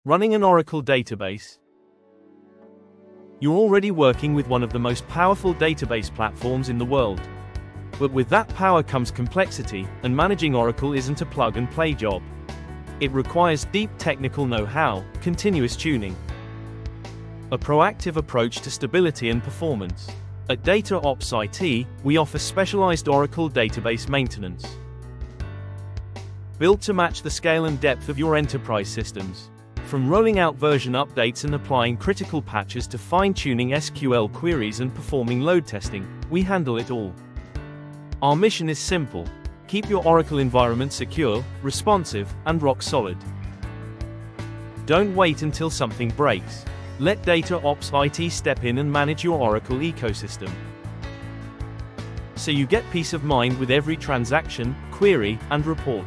Running an Oracle database. You're already working with one of the most powerful database platforms in the world. But with that power comes complexity, and managing Oracle isn't a plug-and-play job. It requires deep technical know-how, continuous tuning, a proactive approach to stability and performance. At DataOps IT, we offer specialized Oracle database maintenance, built to match the scale and depth of your enterprise systems. From rolling out version updates and applying critical patches to fine-tuning SQL queries and performing load testing, we handle it all. Our mission is simple: keep your Oracle environment secure, responsive, and rock solid. Don't wait until something breaks. Let DataOps IT step in and manage your Oracle ecosystem, so you get peace of mind with every transaction, query, and report.